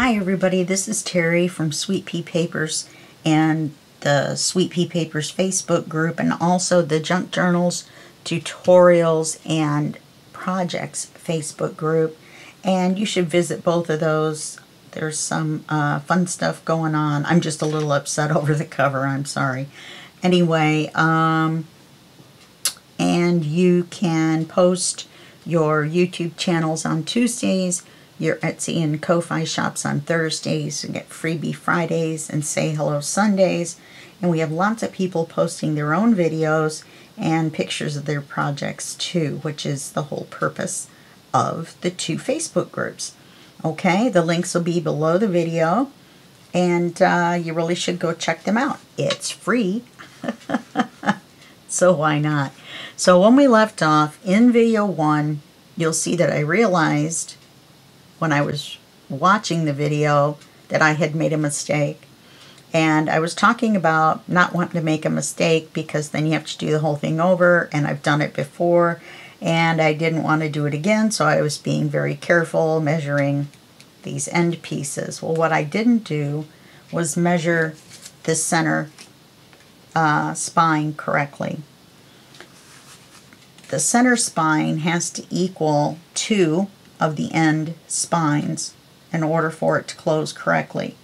Hi everybody, this is Terry from Sweet Pea Papers and the Sweet Pea Papers Facebook group, and also the Junk Journals, Tutorials, and Projects Facebook group. And you should visit both of those. There's some fun stuff going on. I'm just a little upset over the cover, I'm sorry. Anyway, and you can post your YouTube channels on Tuesdays, your Etsy and Ko-Fi shops on Thursdays, and get Freebie Fridays and Say Hello Sundays. And we have lots of people posting their own videos and pictures of their projects too, which is the whole purpose of the two Facebook groups. Okay, the links will be below the video, and you really should go check them out. It's free, so why not? So when we left off in video 1, you'll see that I realized when I was watching the video that I had made a mistake. And I was talking about not wanting to make a mistake because then you have to do the whole thing over, and I've done it before and I didn't want to do it again, so I was being very careful measuring these end pieces. Well, what I didn't do was measure the center spine correctly. The center spine has to equal 2 of the end spines in order for it to close correctly.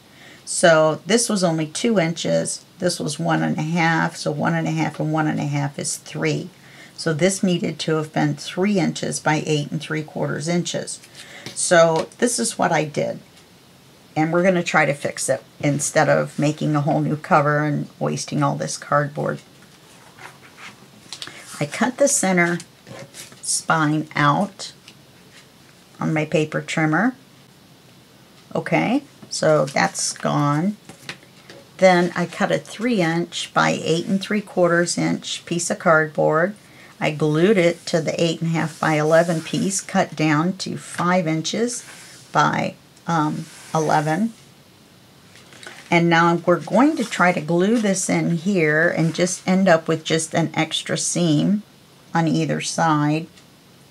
So this was only 2 inches, this was 1.5, so 1.5 and 1.5 is 3. So this needed to have been 3 inches by 8 3/4 inches. So this is what I did, and we're going to try to fix it instead of making a whole new cover and wasting all this cardboard. I cut the center spine out on my paper trimmer. Okay, so that's gone. Then I cut a 3" by 8 3/4 inch piece of cardboard. I glued it to the 8.5 by 11 piece, cut down to 5 inches by 11. And now we're going to try to glue this in here and just end up with just an extra seam on either side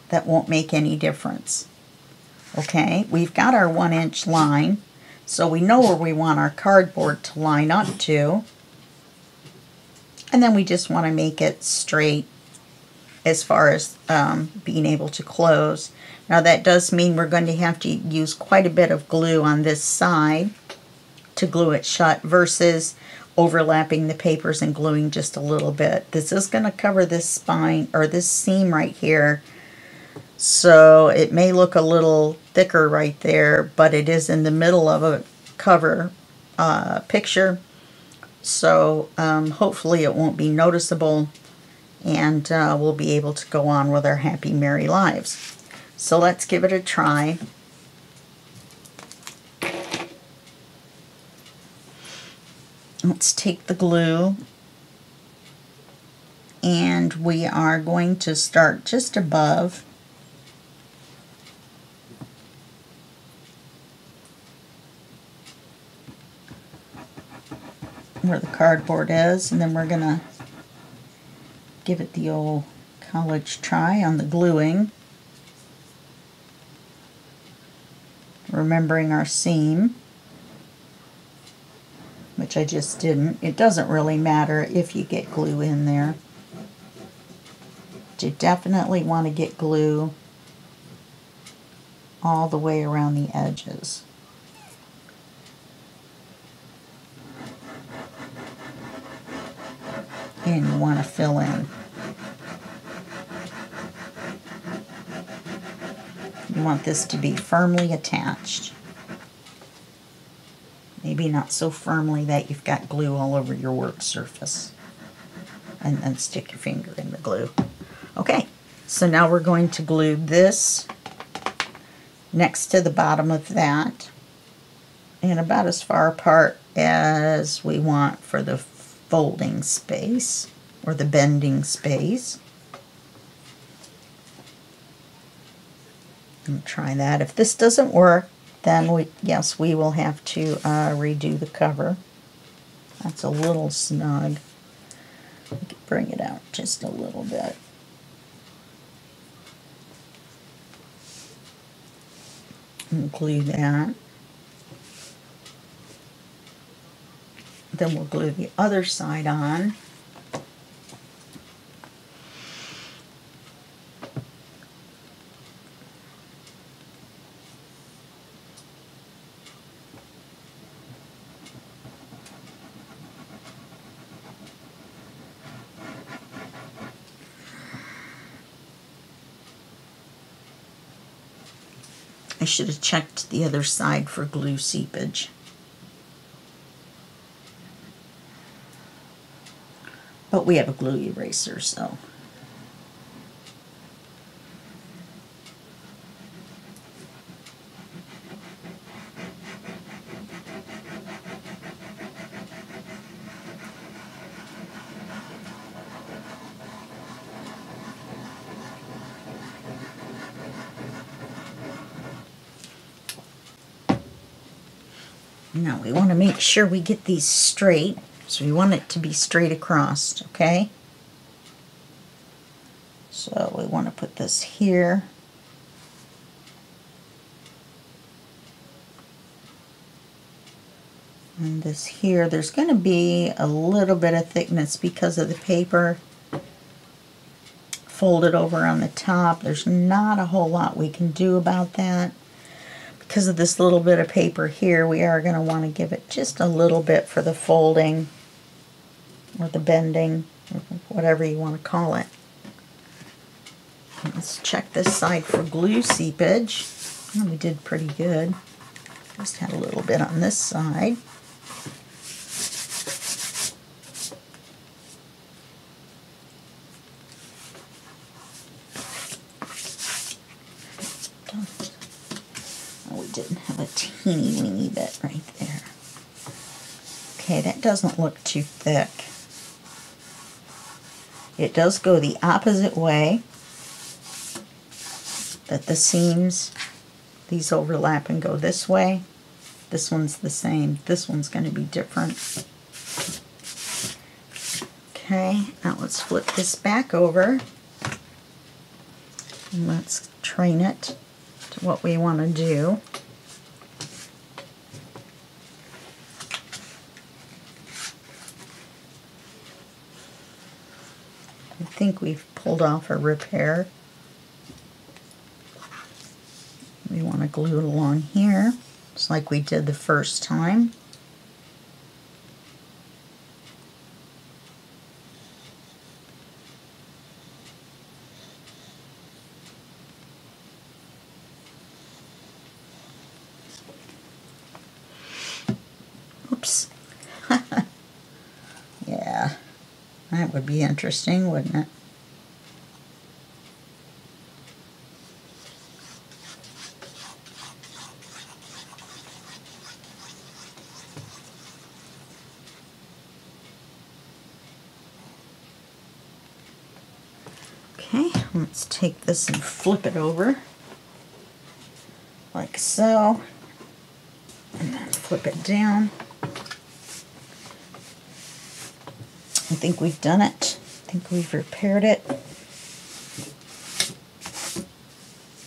that won't make any difference. Okay, we've got our 1-inch line, so we know where we want our cardboard to line up to. And then we just want to make it straight as far as being able to close. Now that does mean we're going to have to use quite a bit of glue on this side to glue it shut versus overlapping the papers and gluing just a little bit. This is going to cover this spine, or this seam right here, so it may look a little thicker right there, but it is in the middle of a cover picture, so hopefully it won't be noticeable, and we'll be able to go on with our happy merry lives. So let's give it a try. Let's take the glue, and we are going to start just above where the cardboard is, and then we're going to give it the old college try on the gluing, remembering our seam, which I just didn't. It doesn't really matter if you get glue in there. You definitely want to get glue all the way around the edges. And you want to fill in. You want this to be firmly attached. Maybe not so firmly that you've got glue all over your work surface. And then stick your finger in the glue. Okay, so now we're going to glue this next to the bottom of that, and about as far apart as we want for the folding space or the bending space. And try that. If this doesn't work, then we will have to redo the cover. That's a little snug. We can bring it out just a little bit. And glue that. Then we'll glue the other side on. I should have checked the other side for glue seepage. But we have a glue eraser, so. Now we want to make sure we get these straight, so we want it to be straight across, okay? So we want to put this here. And this here, there's going to be a little bit of thickness because of the paper folded over on the top. There's not a whole lot we can do about that. Because of this little bit of paper here, we are going to want to give it just a little bit for the folding or the bending, or whatever you want to call it. Let's check this side for glue seepage. Oh, we did pretty good. Just had a little bit on this side. Oh, we didn't have a teeny weeny bit right there. Okay, that doesn't look too thick. It does go the opposite way, that the seams, these overlap and go this way. This one's the same. This one's going to be different. Okay, now let's flip this back over. And let's train it to what we want to do. I think we've pulled off a repair. We want to glue it along here, just like we did the first time. Oops. Yeah, that would be interesting, wouldn't it? Okay, let's take this and flip it over like so, and then flip it down. I think we've done it. I think we've repaired it.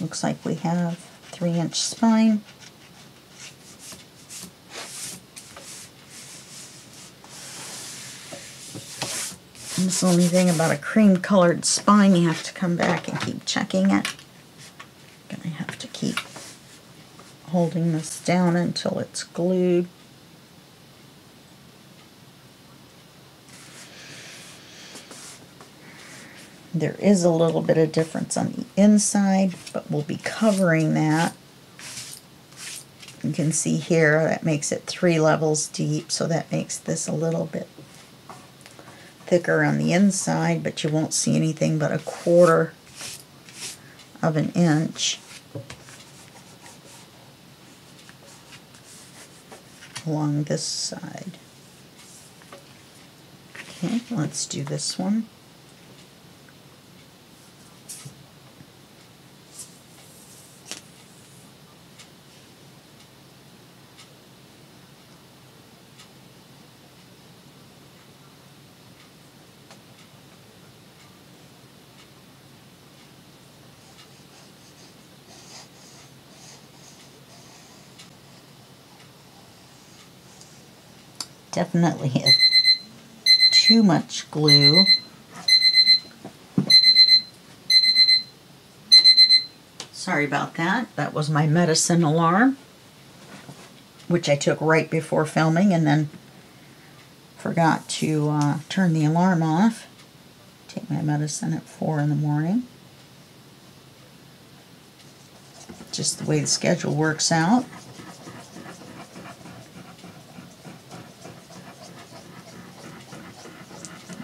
Looks like we have 3-inch spine. And this only thing about a cream colored spine, you have to come back and keep checking it. Gonna have to keep holding this down until it's glued. There is a little bit of difference on the inside, but we'll be covering that. You can see here that makes it 3 levels deep, so that makes this a little bit thicker on the inside, but you won't see anything but 1/4 of an inch along this side. Okay, let's do this one. Definitely have too much glue. Sorry about that. That was my medicine alarm, which I took right before filming and then forgot to turn the alarm off. Take my medicine at 4 in the morning. Just the way the schedule works out.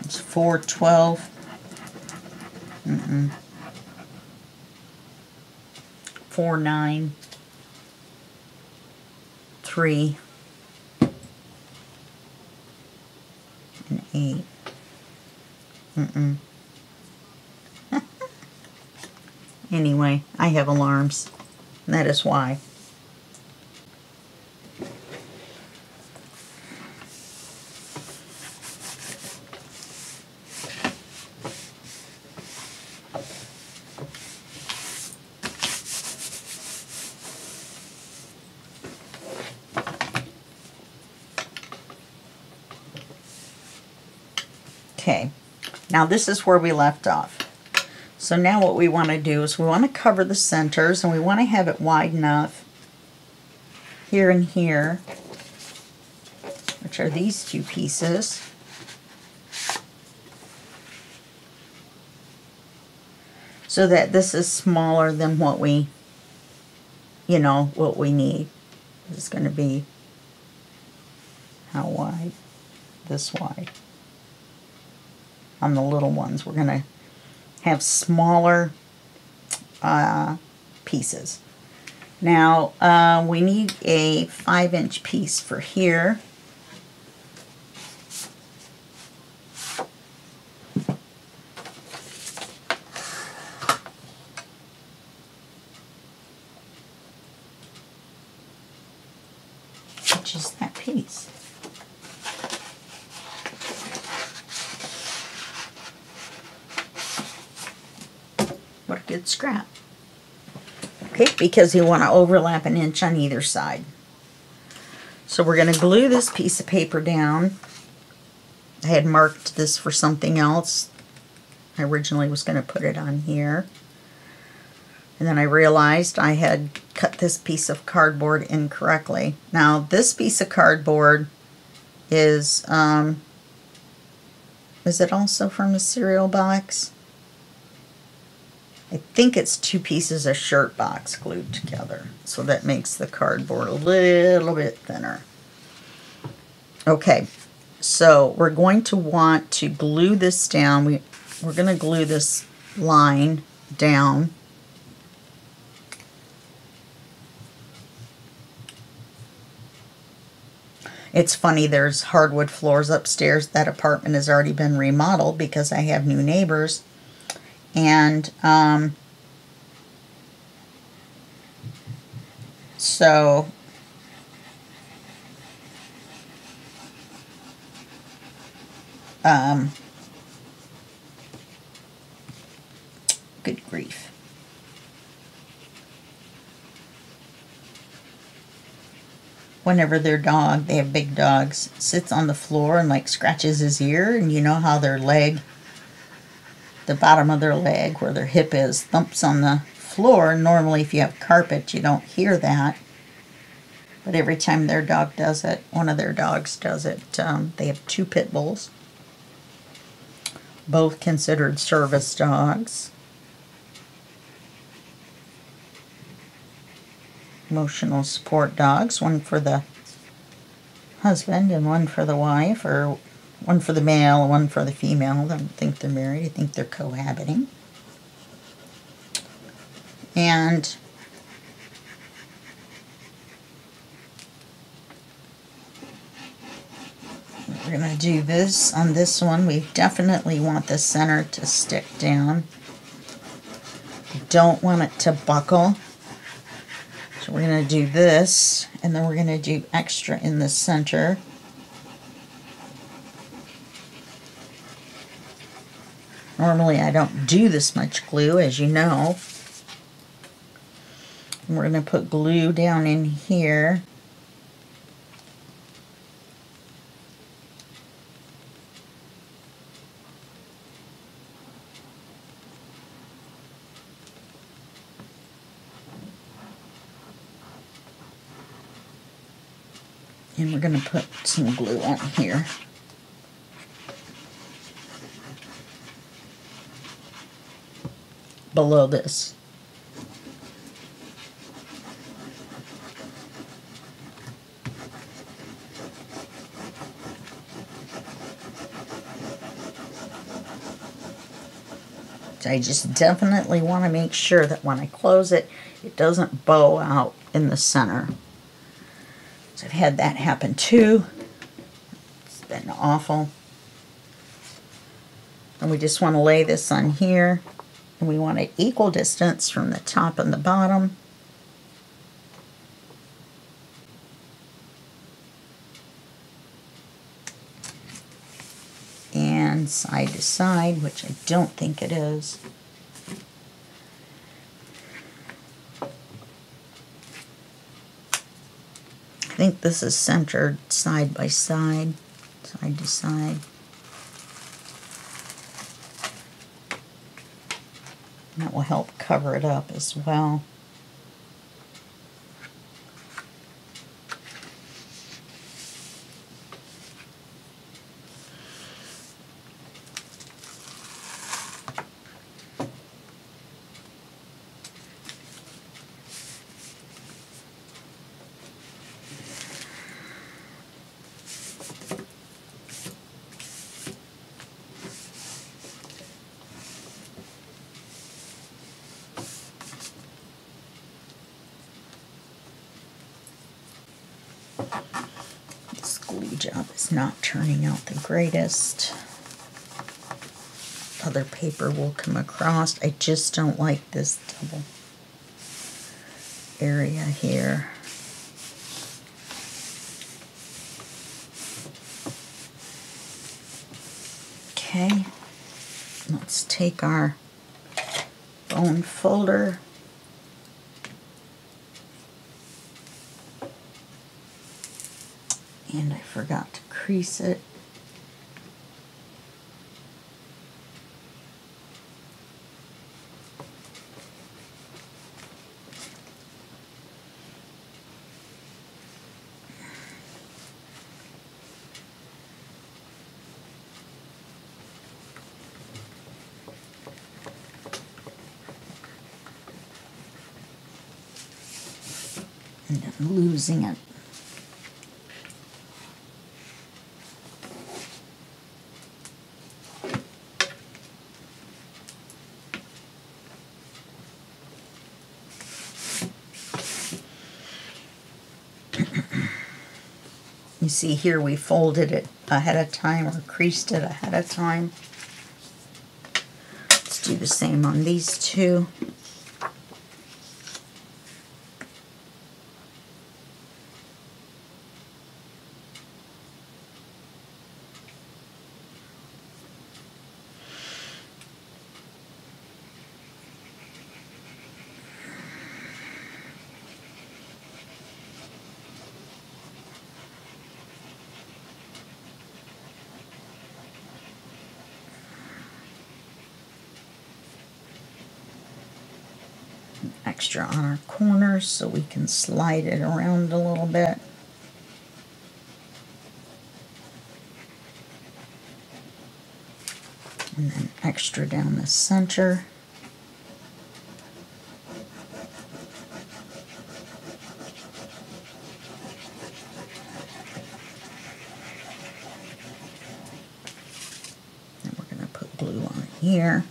It's 4:12. 4, 9, 3, and 8. Anyway, I have alarms. That is why. Okay, now this is where we left off. So now what we want to do is we want to cover the centers, and we want to have it wide enough here and here, which are these two pieces. So that this is smaller than what we, what we need. It's going to be how wide? This wide. On the little ones, we're going to have smaller pieces. Now, we need a 5-inch piece for here. Which is that piece. What a good scrap. Okay, because you want to overlap 1 inch on either side. So we're going to glue this piece of paper down. I had marked this for something else. I originally was going to put it on here. And then I realized I had cut this piece of cardboard incorrectly. Now this piece of cardboard is it also from a cereal box? I think it's 2 pieces of shirt box glued together. So that makes the cardboard a little bit thinner. Okay, so we're going to want to glue this down. We're going to glue this line down. It's funny, there's hardwood floors upstairs. That apartment has already been remodeled because I have new neighbors. And so good grief. Whenever their dog, they have big dogs, sits on the floor and like scratches his ear, and you know how their leg, the bottom of their leg where their hip is, thumps on the floor. Normally if you have carpet you don't hear that, but every time their dog does it, one of their dogs does it. They have 2 pit bulls, both considered service dogs, emotional support dogs, one for the husband and one for the wife, or one for the male and one for the female. I don't think they're married. I think they're cohabiting. And we're going to do this on this one. We definitely want the center to stick down. We don't want it to buckle. So we're going to do this, and then we're going to do extra in the center. Normally I don't do this much glue, as you know. And we're going to put glue down in here. And we're going to put some glue on here. Below this. So I just definitely want to make sure that when I close it, it doesn't bow out in the center. So I've had that happen too. It's been awful. And we just want to lay this on here. And we want an equal distance from the top and the bottom. And side to side, which I don't think it is. I think this is centered side by side, side to side. And that will help cover it up as well. This glue job is not turning out the greatest. Other paper will come across. I just don't like this double area here. Okay, let's take our bone folder. And I forgot to crease it. And I'm losing it. You see here we folded it ahead of time or creased it ahead of time. Let's do the same on these two. Extra on our corners so we can slide it around a little bit. And then extra down the center. And we're going to put glue on here.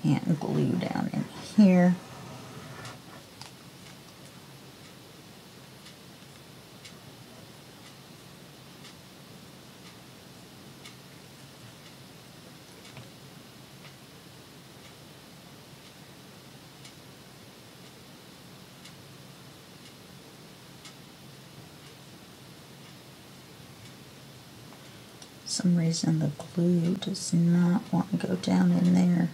And glue down in here. For some reason the glue does not want to go down in there.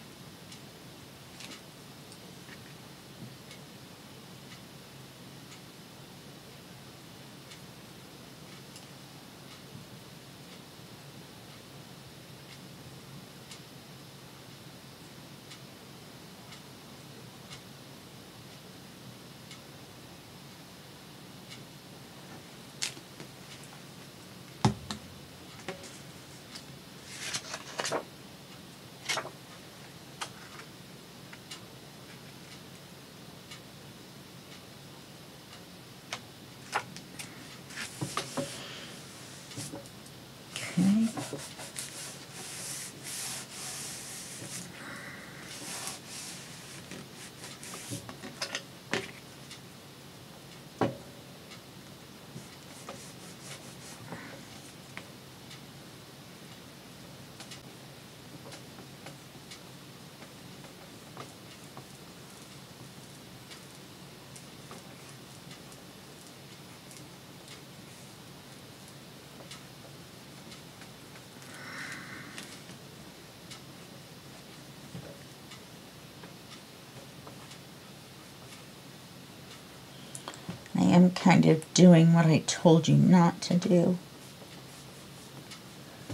I am kind of doing what I told you not to do.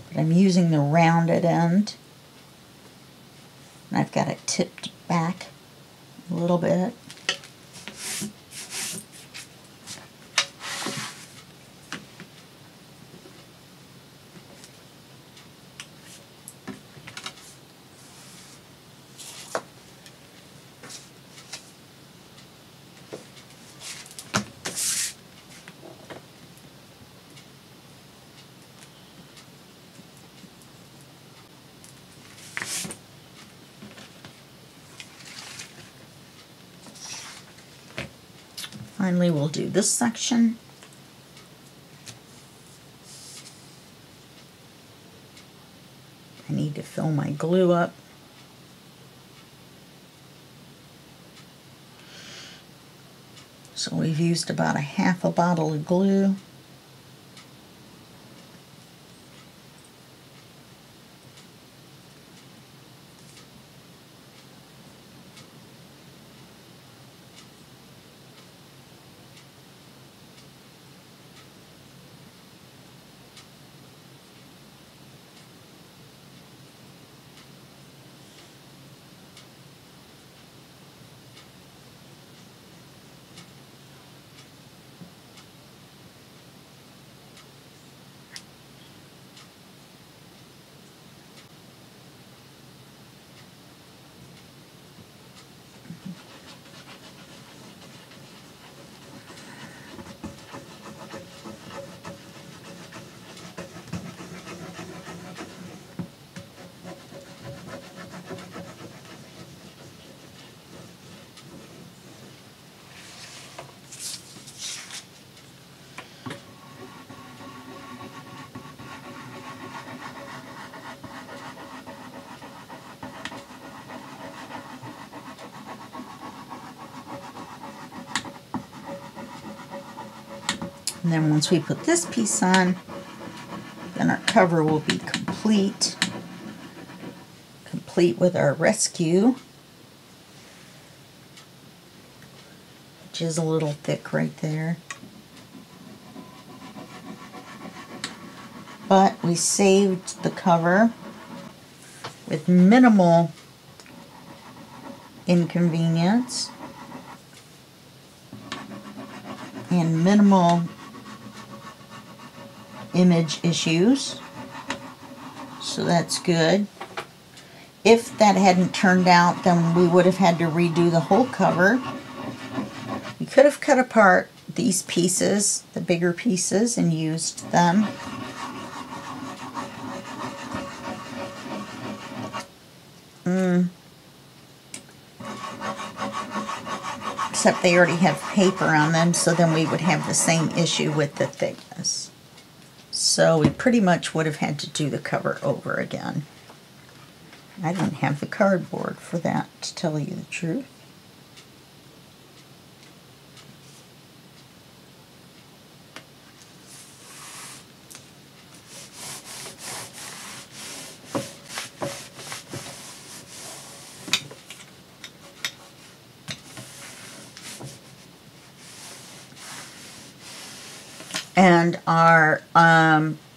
But I'm using the rounded end. And I've got it tipped back a little bit. Finally, we'll do this section. I need to fill my glue up. So we've used about a half a bottle of glue. And then once we put this piece on, then our cover will be complete. Complete with our rescue, which is a little thick right there. But we saved the cover with minimal inconvenience and minimal image issues, so that's good. If that hadn't turned out, then we would have had to redo the whole cover. We could have cut apart these pieces, the bigger pieces, and used them. Except they already have paper on them, so then we would have the same issue with the thickness. So we pretty much would have had to do the cover over again. I didn't have the cardboard for that, to tell you the truth. And our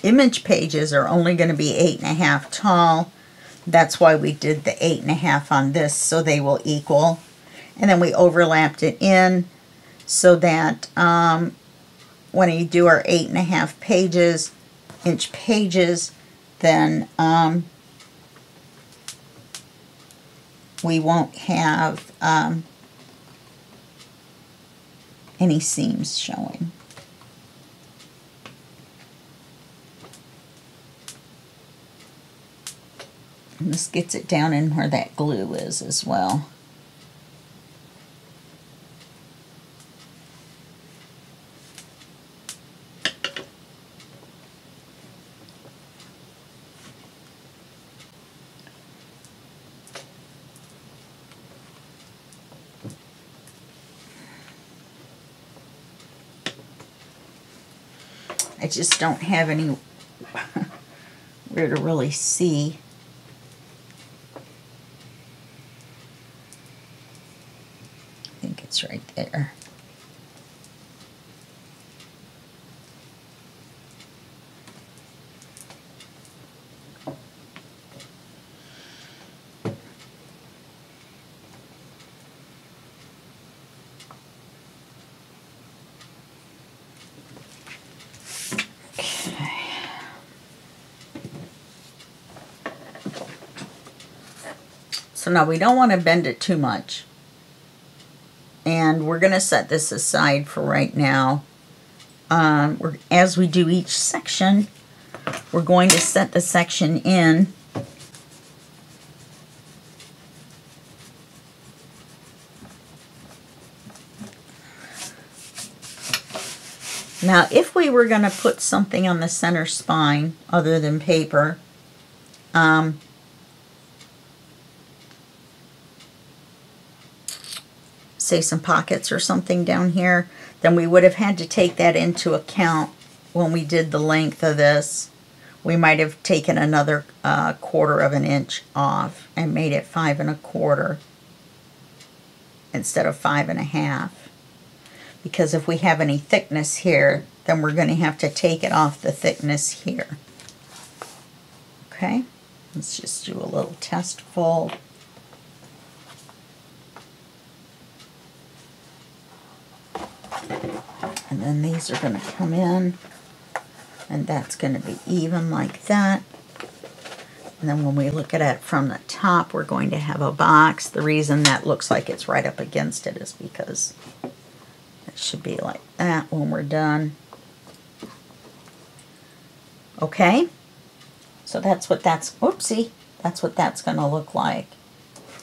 image pages are only going to be 8.5 tall. That's why we did the 8.5 on this, so they will equal. And then we overlapped it in so that when you do our 8.5 pages, inch pages, then we won't have any seams showing. And this gets it down in where that glue is as well. I just don't have any where to really see. I think it's right there. So now we don't want to bend it too much. And we're going to set this aside for right now. As we do each section, we're going to set the section in. Now, if we were going to put something on the center spine other than paper, say some pockets or something down here, then we would have had to take that into account when we did the length of this. We might have taken another 1/4 of an inch off and made it 5 1/4 instead of 5 1/2. Because if we have any thickness here, then we're going to have to take it off the thickness here. Okay, let's just do a little test fold. And then these are going to come in, and that's going to be even like that. And then when we look at it from the top, we're going to have a box. The reason that looks like it's right up against it is because it should be like that when we're done. Okay, so that's what that's, whoopsie, that's what that's going to look like.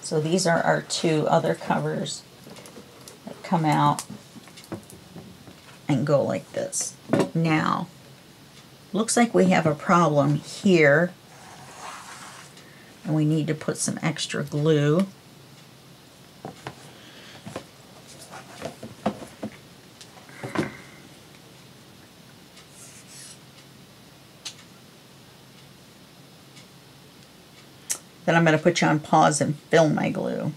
So these are our 2 other covers that come out and go like this. Now, looks like we have a problem here, and we need to put some extra glue. Then I'm going to put you on pause and fill my glue.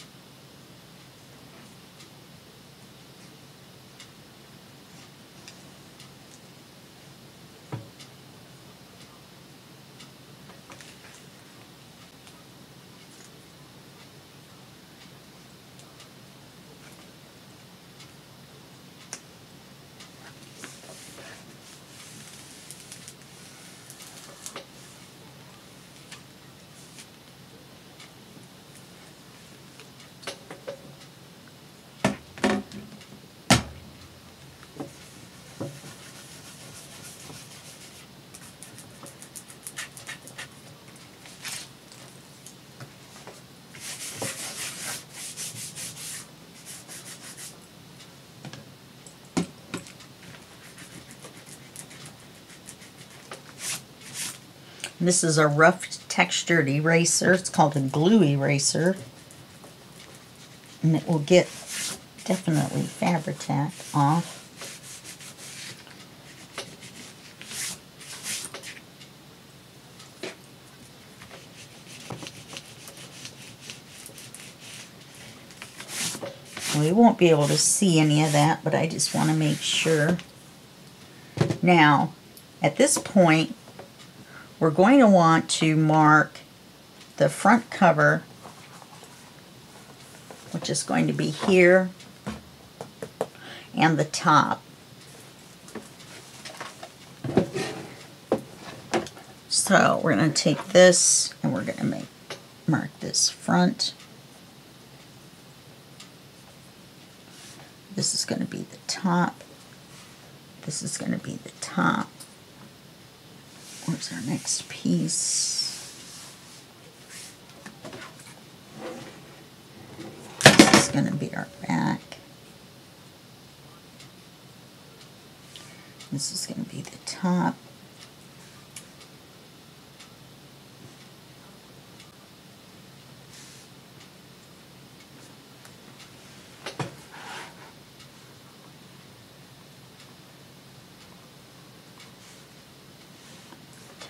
This is a rough textured eraser. It's called a glue eraser. And it will get definitely Fabri-Tac off. We won't be able to see any of that, but I just want to make sure. Now, at this point, we're going to want to mark the front cover, which is going to be here, and the top. So we're going to take this and we're going to mark this front. This is going to be the top. This is going to be the top. Where's our next piece? going to be our back. This is going to be the top.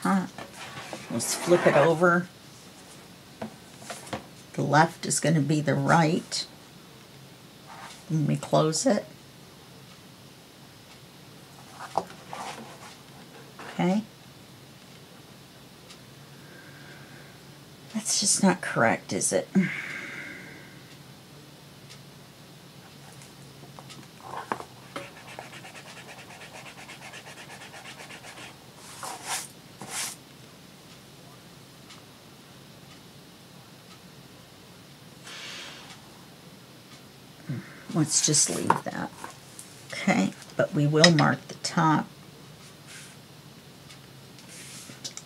Top. Let's flip it over. The left is going to be the right when we close it. Okay. That's just not correct, is it? Let's just leave that. Okay, but we will mark the top.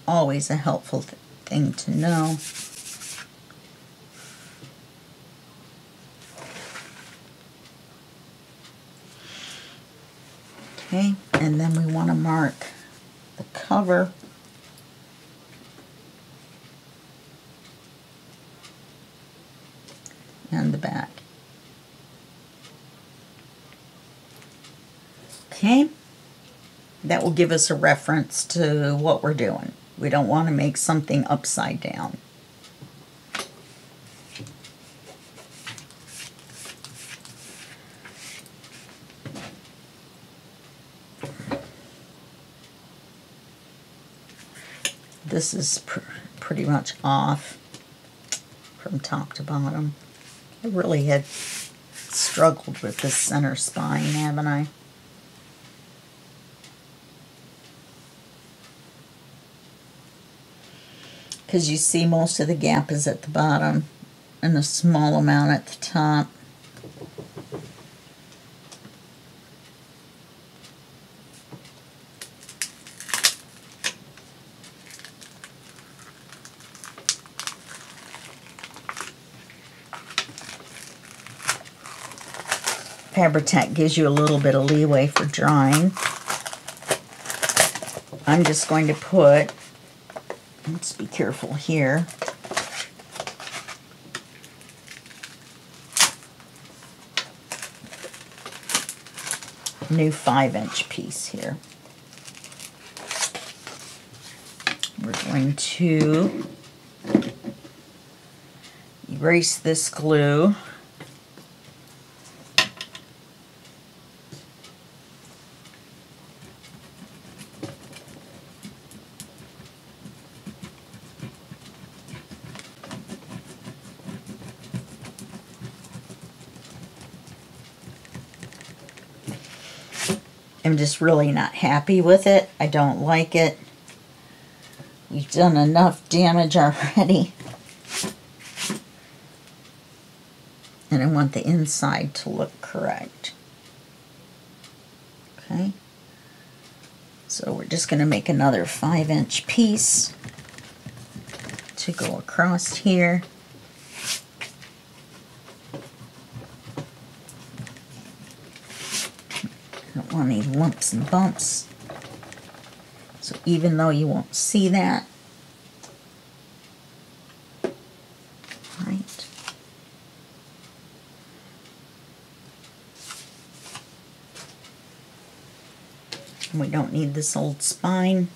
Always a helpful thing to know. Okay, and then we want to mark the cover. And the back. Okay, that will give us a reference to what we're doing. We don't want to make something upside down. This is pretty much off from top to bottom. I really had struggled with this center spine, haven't I? Because you see most of the gap is at the bottom and a small amount at the top. Fabri-Tac gives you a little bit of leeway for drying. I'm just going to put, let's be careful here, new 5-inch piece here. We're going to erase this glue. I'm just really not happy with it. I don't like it. We've done enough damage already. And I want the inside to look correct. Okay. So we're just going to make another 5-inch piece to go across here. Don't want any lumps and bumps. So even though you won't see that, right? And we don't need this old spine.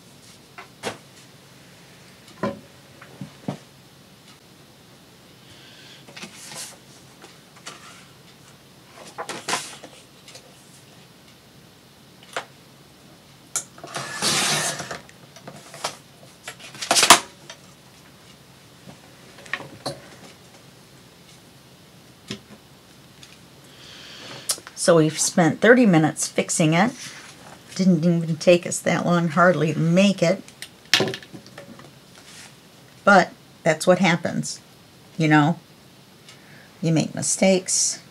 So we've spent 30 minutes fixing it. Didn't even take us that long, hardly, to make it. But that's what happens, you know. You make mistakes.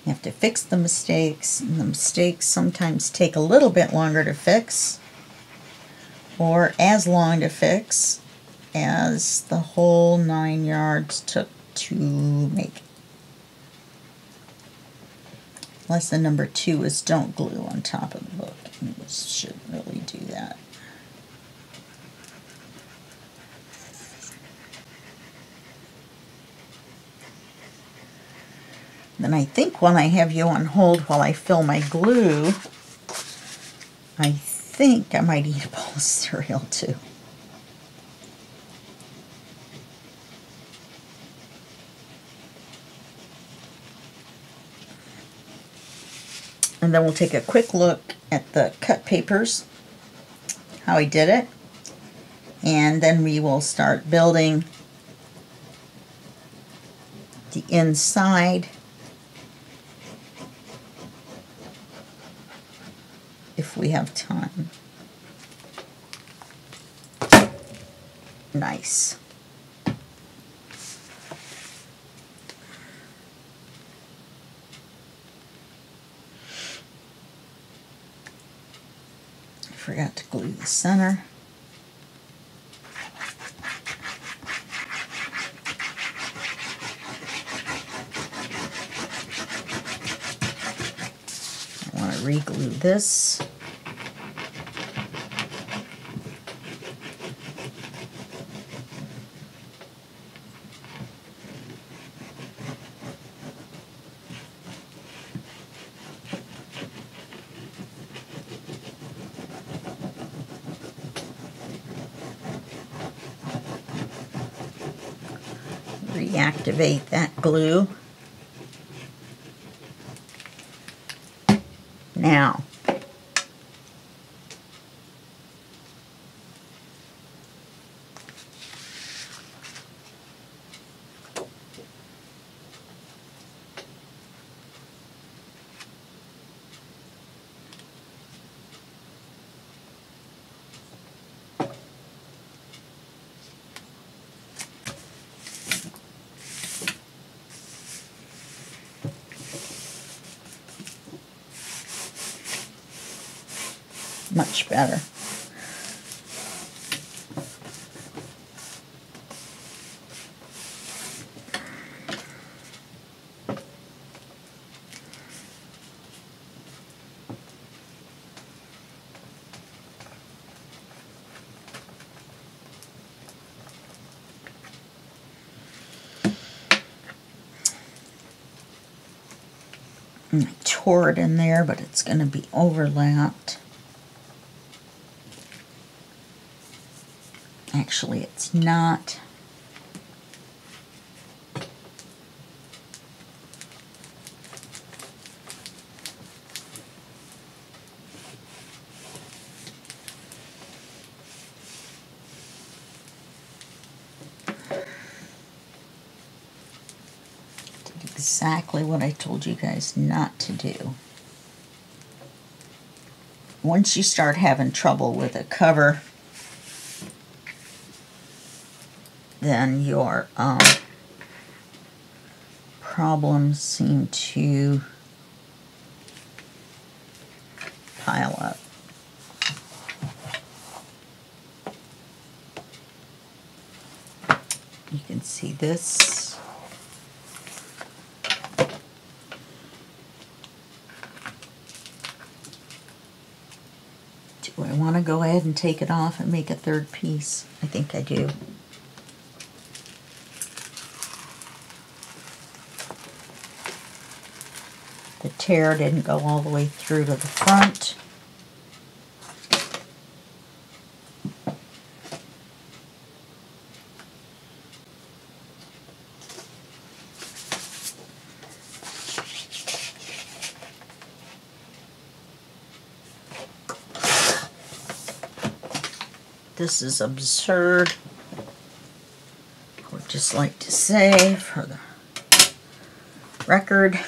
You have to fix the mistakes. And the mistakes sometimes take a little bit longer to fix, or as long to fix as the whole 9 yards took to make. Lesson number 2 is don't glue on top of the book. You shouldn't really do that. Then I think when I have you on hold while I fill my glue, I think I might eat a bowl of cereal too. And then we'll take a quick look at the cut papers, how I did it, and then we will start building the inside if we have time. Nice. I forgot to glue the center. I want to re-glue this. Reactivate that glue. Now, much better. And I tore it in there, but it's going to be overlapped. Actually, it's not. Did exactly what I told you guys not to do. Once you start having trouble with a cover, then your problems seem to pile up. You can see this. Do I want to go ahead and take it off and make a third piece? I think I do. The tear didn't go all the way through to the front. This is absurd. I would just like to say for the record,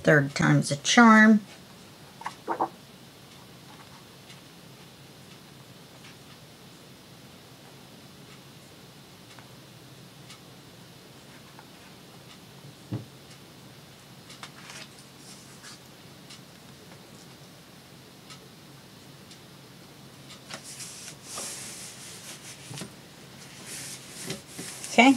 Third time's a charm. Okay.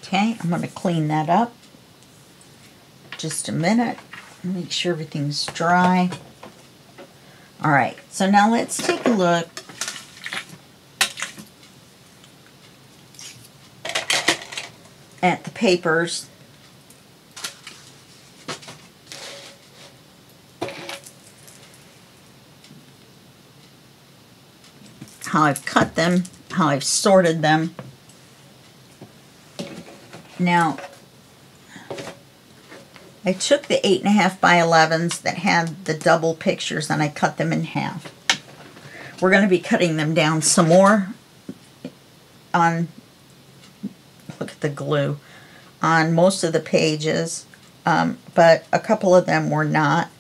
Okay, I'm going to clean that up. Just a minute. Make sure everything's dry. Alright, so now let's take a look at the papers. How I've cut them, how I've sorted them. Now, I took the 8.5 by 11s that had the double pictures and I cut them in half. We're going to be cutting them down some more on, look at the glue, on most of the pages, but a couple of them were not.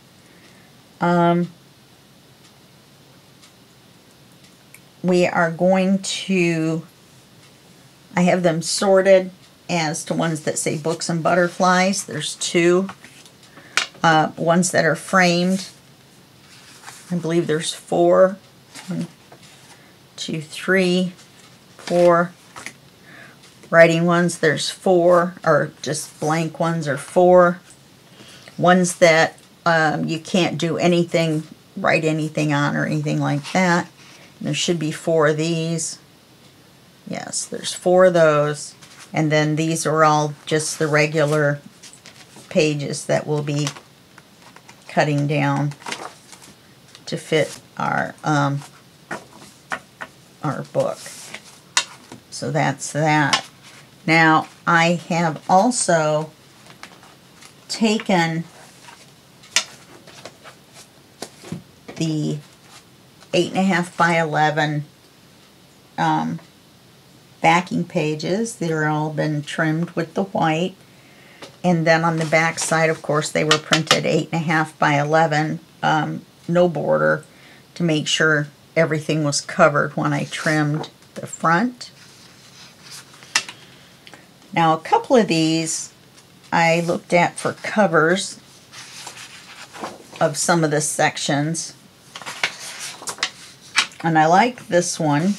We are going to, I have them sorted as to ones that say books and butterflies. There's two. Ones that are framed, I believe there's 4. 1, 2, 3, 4. Writing ones, there's 4, or just blank ones are 4. Ones that you can't do anything, write anything on or anything like that. There should be 4 of these. Yes, there's 4 of those. And then these are all just the regular pages that we'll be cutting down to fit our book. So that's that. Now I have also taken the 8.5 by 11 backing pages. They're all been trimmed with the white, and then on the back side, of course, they were printed 8.5 by 11, no border, to make sure everything was covered when I trimmed the front. Now a couple of these I looked at for covers of some of the sections, and I like this one,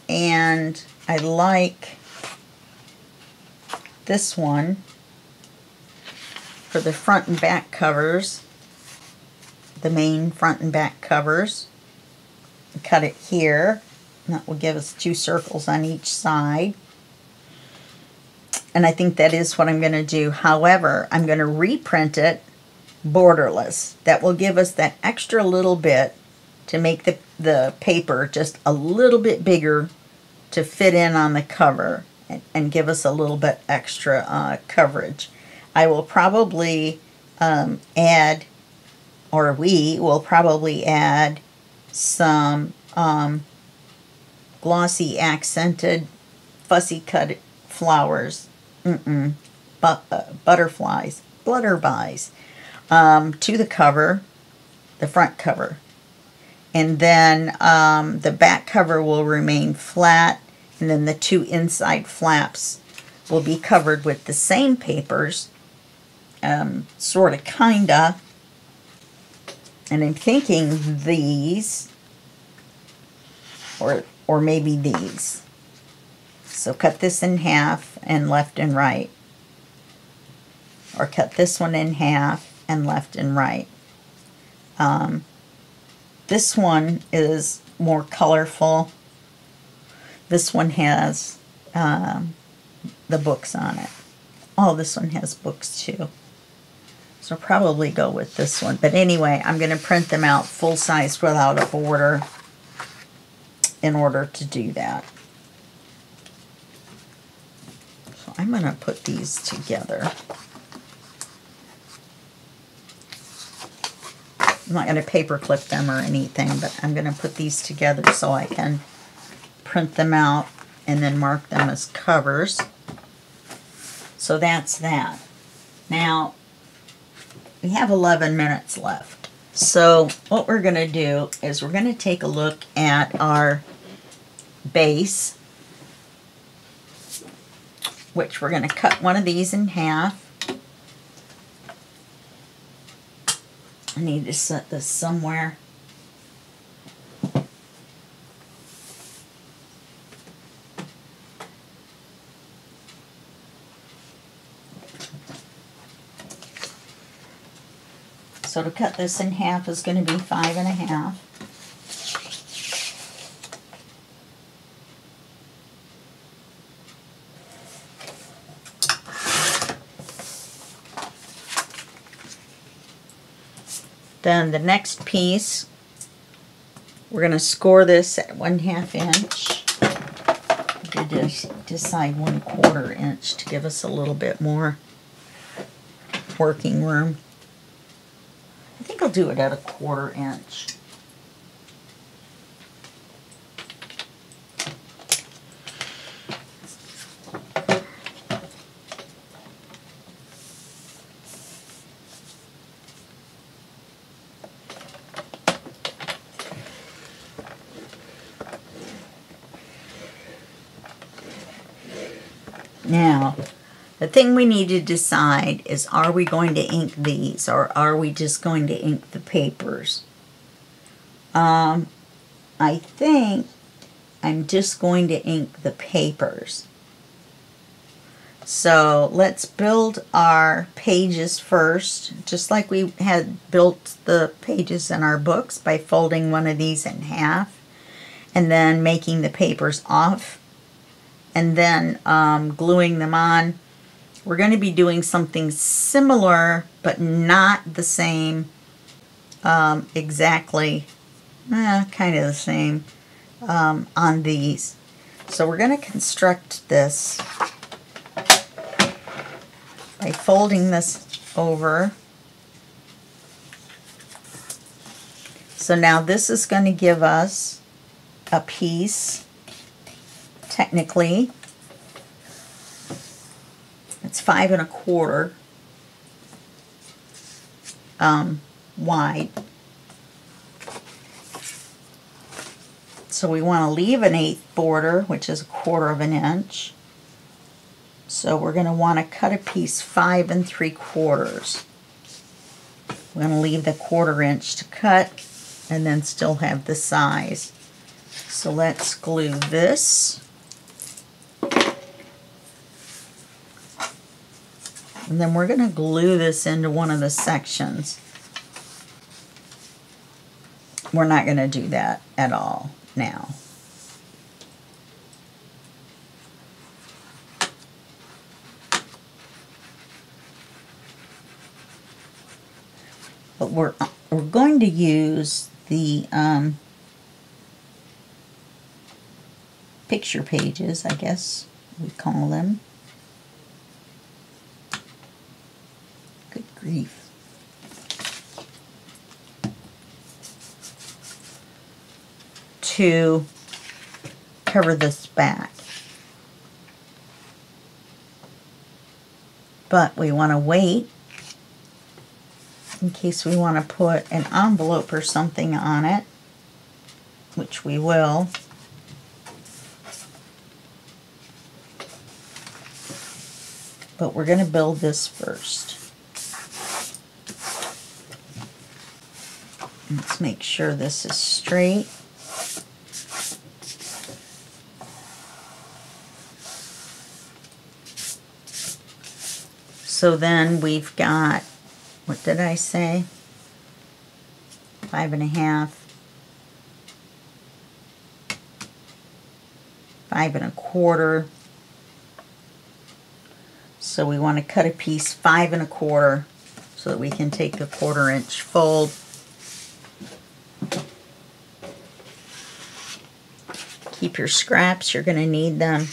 and I like this one for the front and back covers. the main front and back covers. Cut it here. That will give us 2 circles on each side. And I think that is what I'm going to do. However, I'm going to reprint it borderless. That will give us that extra little bit to make the paper just a little bit bigger to fit in on the cover and give us a little bit extra coverage. I will probably add, or we will probably add some glossy accented fussy cut flowers, butterflies, flutterbies, to the cover, the front cover. And then the back cover will remain flat, and then the 2 inside flaps will be covered with the same papers, sort of, kinda. And I'm thinking these, or maybe these. So cut this in half and left and right. Or cut this one in half and left and right. This one is more colorful. This one has the books on it. Oh, this one has books too. So probably go with this one. But anyway, I'm going to print them out full size without a border in order to do that. So I'm going to put these together. I'm not going to paper clip them or anything, but I'm going to put these together so I can print them out and then mark them as covers. So that's that. Now, we have 11 minutes left. So what we're going to do is we're going to take a look at our base, which we're going to cut one of these in half. I need to set this somewhere. So to cut this in half is going to be 5 1/2. Then the next piece, we're going to score this at 1/2 inch. I did decide 1/4 inch to give us a little bit more working room. I think I'll do it at 1/4 inch. Now, the thing we need to decide is, are we going to ink these or are we just going to ink the papers? I think I'm just going to ink the papers. So let's build our pages first, just like we had built the pages in our books by folding one of these in half and then making the papers off and then gluing them on. We're going to be doing something similar, but not the same exactly, kind of the same on these. So we're going to construct this by folding this over. So now this is going to give us a piece. Technically, it's 5 1/4 wide. So we want to leave an 1/8 border, which is 1/4 inch. So we're going to want to cut a piece 5 3/4. We're going to leave the 1/4 inch to cut and then still have the size. So let's glue this. And then we're going to glue this into one of the sections. we're not going to do that at all now. But we're going to use the picture pages, I guess we call them. Good grief. To cover this back. But we want to wait in case we want to put an envelope or something on it, which we will. But we're going to build this first. Let's make sure this is straight. So then we've got, what did I say? 5.5, 5 1/4. So we want to cut a piece 5 1/4 so that we can take the 1/4 inch fold. Keep your scraps, you're going to need them.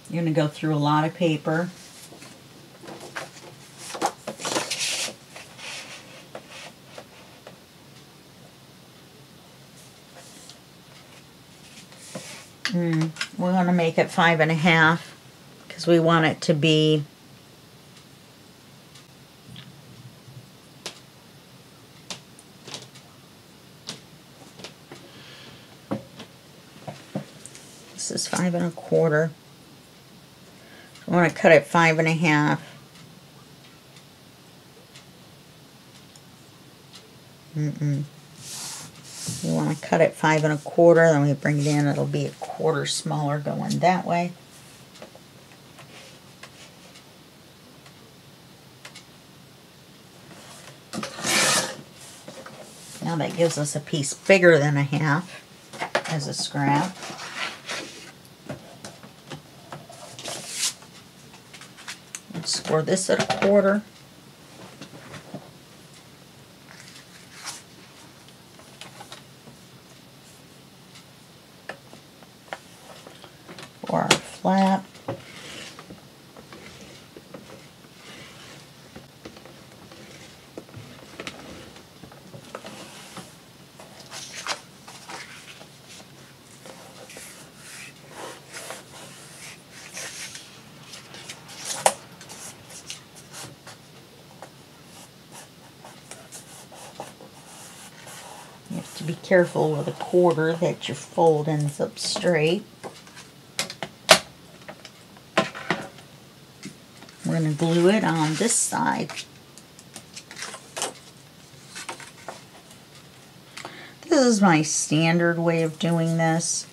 You're going to go through a lot of paper. We're going to make it 5 1/2 because we want it to be this is 5 1/4. I want to cut it 5 1/2. You want to cut it 5 1/4, then we bring it in, it'll be 1/4 smaller going that way. Now that gives us a piece bigger than 1/2 as a scrap. Let's score this at 1/4. For our flap. You have to be careful with a 1/4 that your fold ends up straight. We're going to glue it on this side. This is my standard way of doing this.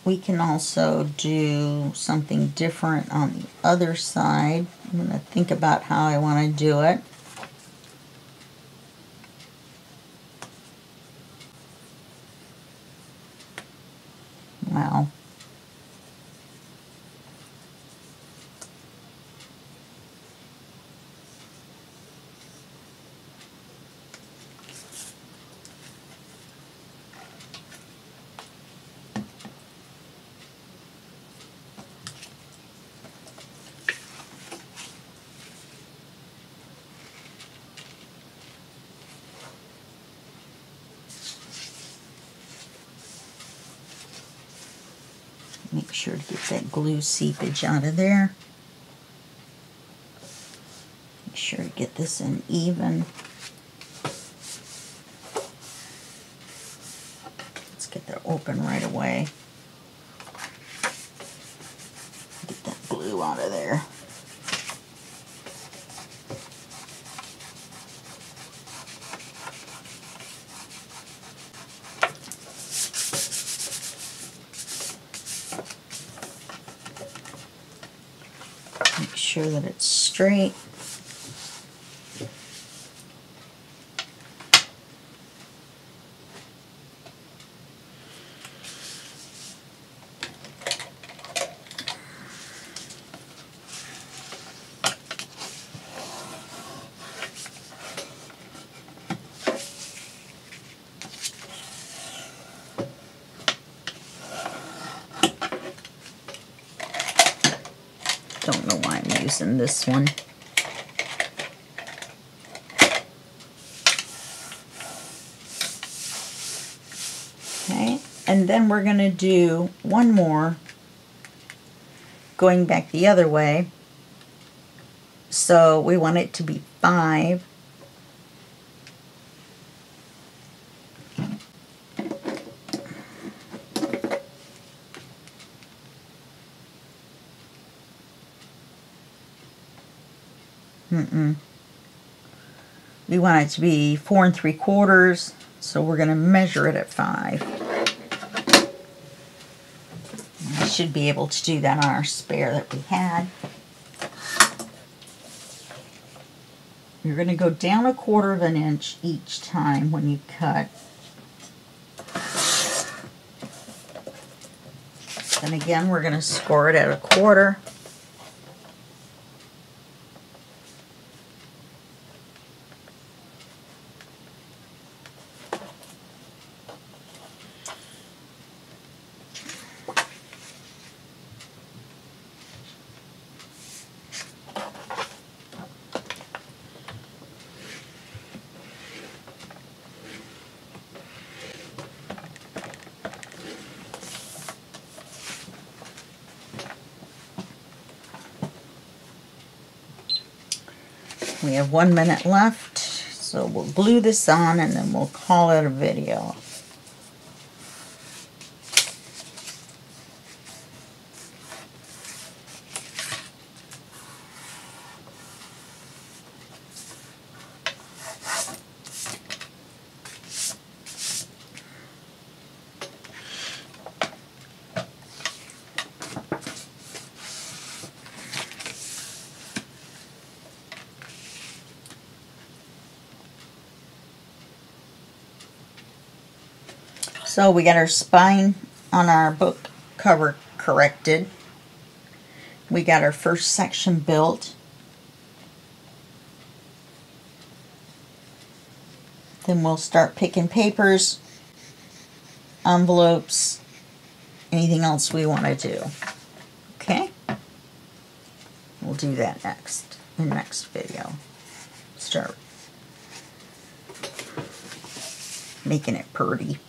We can also do something different on the other side. I'm going to think about how I want to do it. Wow. Make sure to get that glue seepage out of there. Make sure to get this in even. Let's get that open right away. Get that glue out of there. Make sure that it's straight. Don't know why I'm using this one. Okay, and then we're going to do one more going back the other way. So we want it to be 5. We want it to be 4 3/4, so we're going to measure it at 5. I should be able to do that on our spare that we had. You're going to go down 1/4 inch each time when you cut. Then again, we're going to score it at 1/4. We have 1 minute left, so we'll glue this on and then we'll call it a video. So we got our spine on our book cover corrected. We got our first section built. Then we'll start picking papers, envelopes, anything else we want to do. Okay? We'll do that next, in the next video. Start making it pretty.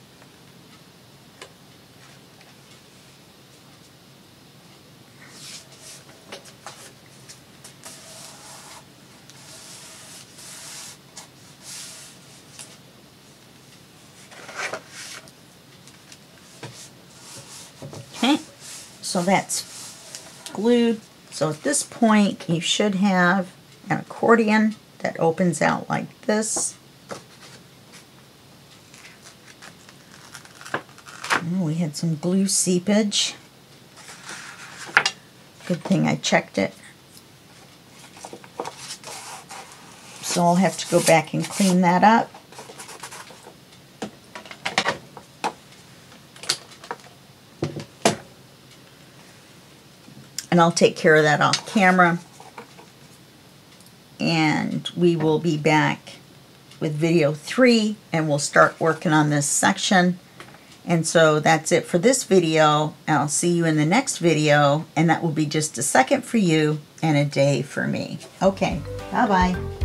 Okay, so that's glued. So at this point, you should have an accordion that opens out like this. Oh, we had some glue seepage. Good thing I checked it. So I'll have to go back and clean that up. And I'll take care of that off camera. And we will be back with video 3 and we'll start working on this section. And so that's it for this video. I'll see you in the next video, and that will be just a second for you and a day for me. Okay, bye-bye.